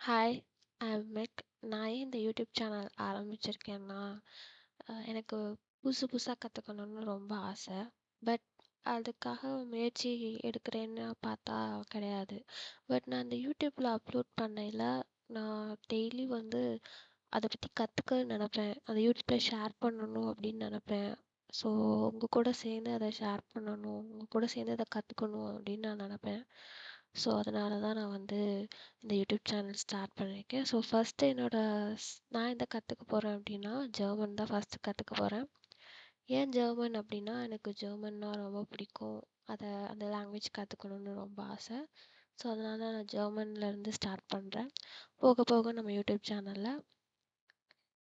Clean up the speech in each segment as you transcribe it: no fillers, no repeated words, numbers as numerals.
Hi, I'm மெக். நான் ஏன் இந்த யூடியூப் சேனல் ஆரம்பிச்சிருக்கேன்னா, எனக்கு புதுசு புதுசாக கற்றுக்கணுன்னு ரொம்ப ஆசை. பட் அதுக்காக முயற்சி எடுக்கிறேன்னு பார்த்தா கிடையாது. பட் நான் இந்த யூடியூப்பில் அப்லோட் பண்ணையில் நான் டெய்லி வந்து அதை பற்றி கற்றுக்க நினப்பேன். அந்த யூடியூப்பில் ஷேர் பண்ணணும் அப்படின்னு நினப்பேன். ஸோ உங்கள் கூட சேர்ந்து அதை ஷேர் பண்ணணும், உங்கள் கூட சேர்ந்து அதை கற்றுக்கணும் அப்படின்னு நான் நினப்பேன். ஸோ அதனால தான் நான் வந்து இந்த யூடியூப் சேனல் ஸ்டார்ட் பண்ணியிருக்கேன். ஸோ ஃபஸ்ட்டு நான் எதை கற்றுக்க போகிறேன் அப்படின்னா, ஜெர்மன் தான் ஃபஸ்ட்டு கற்றுக்க போகிறேன். ஏன் ஜெர்மன் அப்படின்னா, எனக்கு ஜெர்மன்னா ரொம்ப பிடிக்கும். அந்த லாங்குவேஜ் கற்றுக்கணுன்னு ரொம்ப ஆசை. ஸோ அதனால நான் ஜெர்மன்லேருந்து ஸ்டார்ட் பண்ணுறேன். போக போக நம்ம யூடியூப் சேனலில்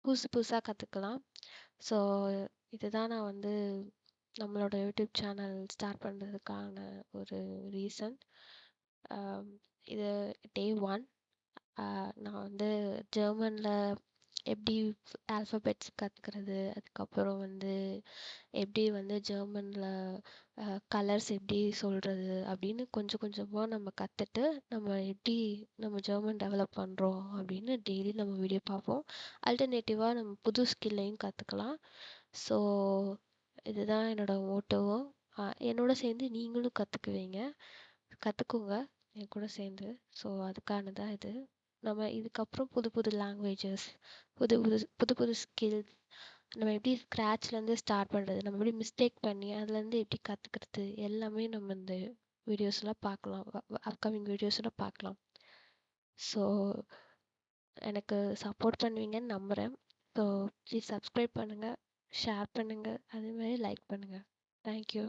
புதுசு புதுசாக கற்றுக்கலாம். ஸோ இதுதான் நான் வந்து நம்மளோட யூடியூப் சேனல் ஸ்டார்ட் பண்ணுறதுக்கான ஒரு ரீசன். இது டே 1. நான் வந்து ஜெர்மனில் எப்படி ஆல்ஃபபெட்ஸ் கற்றுக்கிறது, அதுக்கப்புறம் வந்து எப்படி வந்து ஜெர்மனில் கலர்ஸ் எப்படி சொல்கிறது அப்படின்னு கொஞ்சம் கொஞ்சமாக நம்ம கற்றுட்டு நம்ம ஜெர்மன் டெவலப் பண்ணுறோம் அப்படின்னு டெய்லி நம்ம வீடியோ பார்ப்போம். அல்டர்னேட்டிவாக நம்ம புது ஸ்கில்லையும் கற்றுக்கலாம். ஸோ இதுதான் என்னோடய மோட்டோவும். என்னோட சேர்ந்து நீங்களும் கற்றுக்கோங்க என் கூட சேர்ந்து. ஸோ அதுக்கானதான் இது. நம்ம இதுக்கப்புறம் புது புது லாங்குவேஜஸ், புது புது புது புது ஸ்கில்ஸ், நம்ம எப்படி ஸ்க்ராட்ச்லேருந்து ஸ்டார்ட் பண்ணுறது, நம்ம எப்படி மிஸ்டேக் பண்ணி அதுலேருந்து எப்படி கற்றுக்கிறது, எல்லாமே நம்ம இந்த வீடியோஸ்லாம் பார்க்கலாம். அப்கமிங் வீடியோஸில் பார்க்கலாம். ஸோ எனக்கு சப்போர்ட் பண்ணுவீங்கன்னு நம்புகிறேன். ஸோ ப்ளீஸ் சப்ஸ்கிரைப் பண்ணுங்கள், ஷேர் பண்ணுங்கள், அதேமாதிரி லைக் பண்ணுங்கள். தேங்க்யூ.